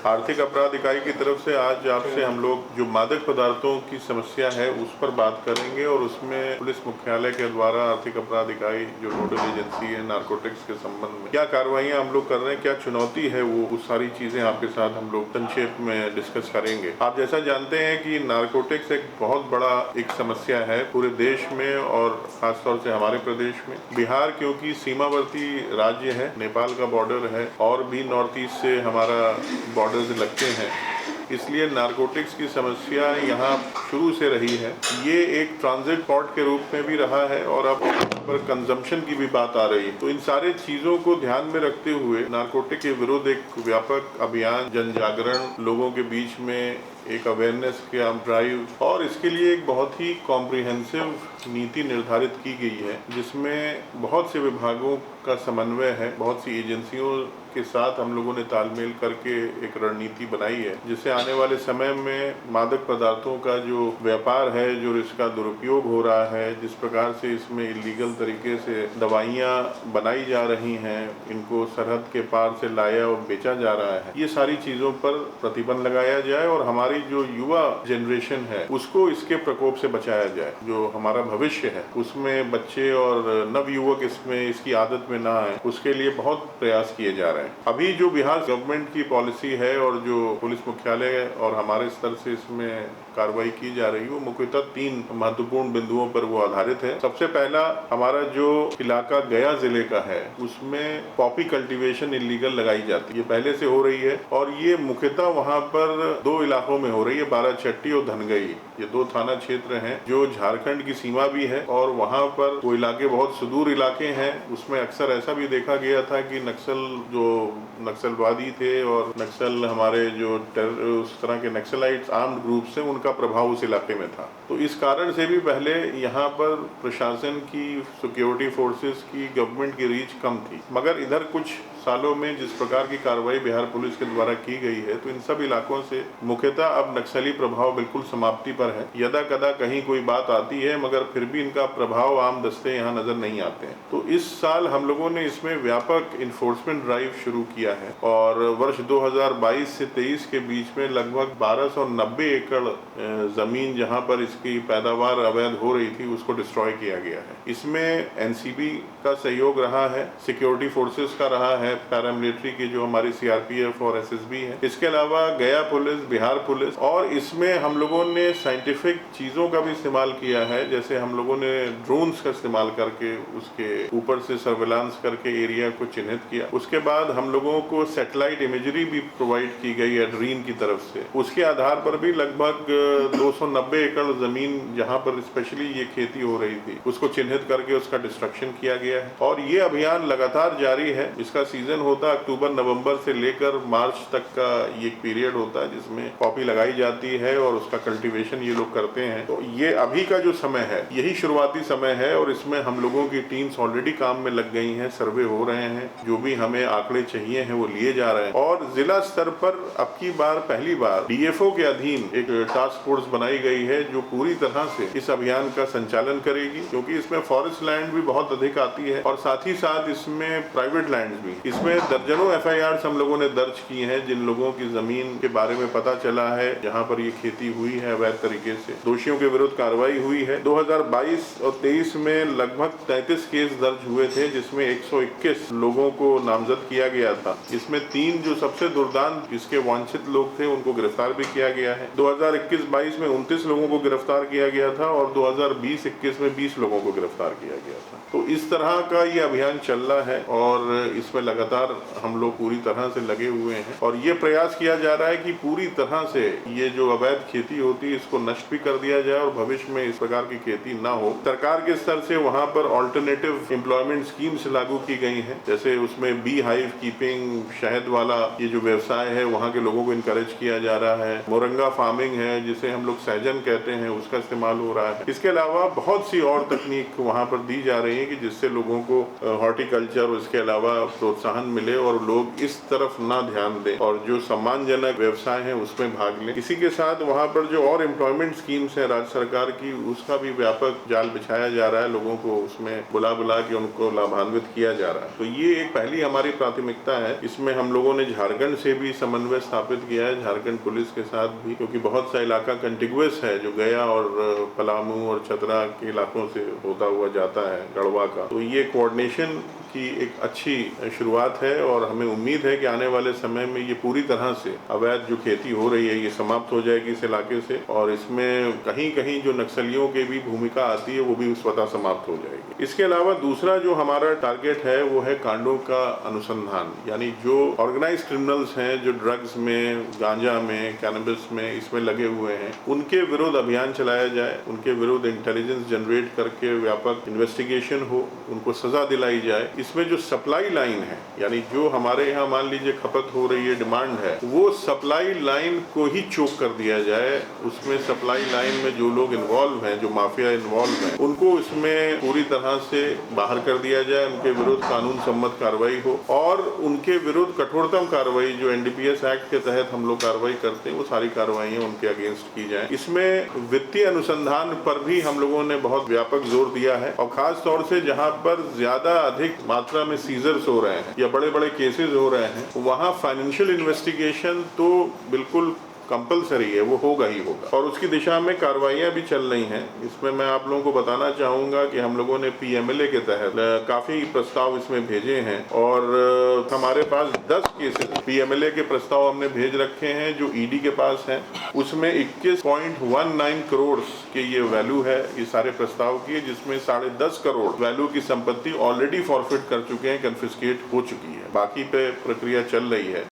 आर्थिक अपराध इकाई की तरफ से आज आपसे हम लोग जो मादक पदार्थों की समस्या है उस पर बात करेंगे और उसमें पुलिस मुख्यालय के द्वारा आर्थिक अपराध इकाई जो नोडल एजेंसी है नारकोटिक्स के संबंध में क्या कार्रवाइयां हम लोग कर रहे हैं, क्या चुनौती है, वो सारी चीजें आपके साथ हम लोग संक्षेप में डिस्कस करेंगे। आप जैसा जानते हैं कि नारकोटिक्स एक बहुत बड़ा एक समस्या है पूरे देश में और खासतौर से हमारे प्रदेश में। बिहार क्योंकि सीमावर्ती राज्य है, नेपाल का बॉर्डर है और भी नॉर्थ ईस्ट से हमारा बॉर्डर्स लगते हैं, इसलिए नारकोटिक्स की समस्या यहाँ शुरू से रही है। ये एक ट्रांजिट पोर्ट के रूप में भी रहा है और अब पर कंजम्पशन की भी बात आ रही है। तो इन सारे चीजों को ध्यान में रखते हुए नारकोटिक के विरुद्ध एक व्यापक अभियान, जन जागरण, लोगों के बीच में एक अवेयरनेस का ड्राइव और इसके लिए एक बहुत ही कॉम्प्रिहेंसिव नीति निर्धारित की गई है जिसमें बहुत से विभागों का समन्वय है। बहुत सी एजेंसियों के साथ हम लोगों ने तालमेल करके एक रणनीति बनाई है जिससे आने वाले समय में मादक पदार्थों का जो व्यापार है, जो इसका दुरुपयोग हो रहा है, जिस प्रकार से इसमें इलीगल तरीके से दवाइयाँ बनाई जा रही हैं, इनको सरहद के पार से लाया और बेचा जा रहा है, ये सारी चीज़ों पर प्रतिबंध लगाया जाए और हमारी जो युवा जनरेशन है उसको इसके प्रकोप से बचाया जाए। जो हमारा भविष्य है उसमें बच्चे और नवयुवक इसमें इसकी आदत में ना आए, उसके लिए बहुत प्रयास किए जा रहे हैं। अभी जो बिहार गवर्नमेंट की पॉलिसी है और जो पुलिस मुख्यालय और हमारे स्तर से इसमें कार्रवाई की जा रही है वो मुख्यतः 3 महत्वपूर्ण बिंदुओं पर वो आधारित है। सबसे पहला हमारा जो इलाका गया जिले का है उसमें पॉपी कल्टीवेशन इलीगल लगाई जाती है, ये पहले से हो रही है और ये मुख्यतः वहाँ पर 2 इलाकों में हो रही है, बाराचट्टी और धनगई। ये 2 थाना क्षेत्र हैं जो झारखंड की सीमा भी है और वहाँ पर वो इलाके बहुत सुदूर इलाके हैं। उसमें अक्सर ऐसा भी देखा गया था कि नक्सलवादी थे और नक्सल हमारे जो उस तरह के नक्सलाइट्स आर्म्ड ग्रुप से उनका प्रभाव उस इलाके में था। तो इस कारण से भी पहले यहाँ पर प्रशासन की, सिक्योरिटी फोर्सेस की, गवर्नमेंट की रीच कम थी, मगर इधर कुछ सालों में जिस प्रकार की कार्रवाई बिहार पुलिस के द्वारा की गई है तो इन सब इलाकों से मुख्यतः अब नक्सली प्रभाव बिल्कुल समाप्ति पर है। यदा कदा कहीं कोई बात आती है मगर फिर भी इनका प्रभाव आम दस्ते यहाँ नजर नहीं आते हैं। तो इस साल हम लोगों ने इसमें व्यापक इन्फोर्समेंट ड्राइव शुरू किया है और वर्ष 2022 से 23 के बीच में लगभग 1290 एकड़ जमीन जहाँ पर इसकी पैदावार अवैध हो रही थी उसको डिस्ट्रॉय किया गया है। इसमें एनसीबी का सहयोग रहा है, सिक्योरिटी फोर्सेस का रहा है, पैरामिलिट्री की जो हमारी सीआरपीएफ और एसएसबी है, इसके अलावा गया पुलिस, बिहार पुलिस, और इसमें हम लोगों ने साइंटिफिक चीज़ों का भी इस्तेमाल किया है। जैसे हम लोगों ने ड्रोन्स का इस्तेमाल करके उसके ऊपर से सर्वेलांस करके एरिया को चिन्हित किया। उसके बाद हम लोगों को सैटेलाइट इमेजरी भी प्रोवाइड की गई एड्रीन की तरफ से। उसके आधार पर भी लगभग 290 एकड़ जमीन जहाँ पर स्पेशली ये खेती हो रही थी उसको चिन्हित करके उसका डिस्ट्रक्शन किया गया है और ये अभियान लगातार जारी है। इसका सीजन होता है अक्टूबर नवंबर से लेकर मार्च तक का ये पीरियड होता है जिसमें पॉपी लगाई जाती है और उसका कल्टीवेशन ये लोग करते हैं। तो ये अभी का जो समय है यही शुरुआती समय है और इसमें हम लोगों की टीम्स ऑलरेडी काम में लग गई हैं, सर्वे हो रहे हैं, जो भी हमें आंकड़े चाहिए हैं वो लिए जा रहे हैं और जिला स्तर पर अब की बार पहली बार डीएफओ के अधीन एक टास्क फोर्स बनाई गई है जो पूरी तरह से इस अभियान का संचालन करेगी, क्योंकि इसमें फॉरेस्ट लैंड भी बहुत अधिक आती है और साथ ही साथ इसमें प्राइवेट लैंड भी। इसमें दर्जनों एफआईआर हम लोगों ने दर्ज की हैं जिन लोगों की जमीन के बारे में पता चला है जहां पर ये खेती हुई है अवैध तरीके से, दोषियों के विरुद्ध कार्रवाई हुई है। 2022 और 23 में लगभग 33 केस दर्ज हुए थे जिसमें 121 लोगों को नामजद किया गया था। इसमें 3 जो सबसे दुर्दांत इसके वांछित लोग थे उनको गिरफ्तार भी किया गया है। 2021-22 में 29 लोगों को गिरफ्तार किया गया था और 2020-21 में 20 लोगों को गिरफ्तार किया गया था। तो इस तरह का ये अभियान चल रहा है और इसमें लगातार हम लोग पूरी तरह से लगे हुए हैं और ये प्रयास किया जा रहा है कि पूरी तरह से ये जो अवैध खेती होती है इसको नष्ट भी कर दिया जाए और भविष्य में इस प्रकार की खेती ना हो। सरकार के स्तर से वहाँ पर ऑल्टरनेटिव एम्प्लॉयमेंट स्कीम्स लागू की गई हैं, जैसे उसमें बी हाइव कीपिंग, शहद वाला ये जो व्यवसाय है वहाँ के लोगों को इनकरेज किया जा रहा है। मोरंगा फार्मिंग है जिसे हम लोग सहजन कहते हैं, उसका इस्तेमाल हो रहा है। इसके अलावा बहुत सी और तकनीक वहाँ पर दी जा रही है कि जिससे लोगों को हॉर्टिकल्चर और इसके अलावा प्रोत्साहन प्रोत्साहन मिले और लोग इस तरफ ना ध्यान दें और जो सम्मानजनक व्यवसाय है उसमें भाग लें। इसी के साथ वहाँ पर जो और एम्प्लॉयमेंट स्कीम्स है राज्य सरकार की, उसका भी व्यापक जाल बिछाया जा रहा है, लोगों को उसमें बुला के उनको लाभान्वित किया जा रहा है। तो ये एक पहली हमारी प्राथमिकता है। इसमें हम लोगों ने झारखंड से भी समन्वय स्थापित किया है, झारखंड पुलिस के साथ भी, क्योंकि बहुत सा इलाका कंटिगुअस है जो गया और पलामू और चतरा के इलाकों से होता हुआ जाता है, गढ़वा का। तो ये कोऑर्डिनेशन की एक अच्छी शुरुआत है और हमें उम्मीद है कि आने वाले समय में ये पूरी तरह से अवैध जो खेती हो रही है ये समाप्त हो जाएगी इस इलाके से, और इसमें कहीं कहीं जो नक्सलियों की भी भूमिका आती है वो भी स्वतः समाप्त हो जाएगी। इसके अलावा दूसरा जो हमारा टारगेट है वो है कांडों का अनुसंधान, यानी जो ऑर्गेनाइज्ड क्रिमिनल्स हैं जो ड्रग्स में, गांजा में, कैनबिस में इसमें लगे हुए हैं, उनके विरुद्ध अभियान चलाया जाए, उनके विरुद्ध इंटेलिजेंस जनरेट करके व्यापक इन्वेस्टिगेशन हो, उनको सजा दिलाई जाए। इसमें जो सप्लाई लाइन है, यानी जो हमारे यहाँ मान लीजिए खपत हो रही है, डिमांड है, वो सप्लाई लाइन को ही चोक कर दिया जाए। उसमें सप्लाई लाइन में जो लोग इन्वॉल्व हैं, जो माफिया इन्वॉल्व हैं, उनको इसमें पूरी तरह से बाहर कर दिया जाए, उनके विरुद्ध कानून सम्मत कार्रवाई हो और उनके विरुद्ध कठोरतम कार्रवाई जो एनडीपीएस एक्ट के तहत हम लोग कार्रवाई करते हैं वो सारी कार्रवाइयाँ उनके अगेंस्ट की जाए। इसमें वित्तीय अनुसंधान पर भी हम लोगों ने बहुत व्यापक जोर दिया है और खास तौर से जहाँ पर ज्यादा अधिक मात्रा में सीजर्स हो रहे हैं या बड़े बड़े केसेस हो रहे हैं, वहाँ फाइनेंशियल इन्वेस्टिगेशन तो बिल्कुल कंपलसरी है, वो होगा ही होगा और उसकी दिशा में कार्रवाइयाँ भी चल रही हैं। इसमें मैं आप लोगों को बताना चाहूँगा कि हम लोगों ने पीएमएलए के तहत काफ़ी प्रस्ताव इसमें भेजे हैं और हमारे पास 10 केसेस पीएमएलए के प्रस्ताव हमने भेज रखे हैं जो ईडी के पास हैं। उसमें 21.19 करोड़ के ये वैल्यू है ये सारे प्रस्ताव की, जिसमें 10.5 करोड़ वैल्यू की संपत्ति ऑलरेडी फॉरफिट कर चुके हैं, कन्फिस्केट हो चुकी है, बाकी पे प्रक्रिया चल रही है।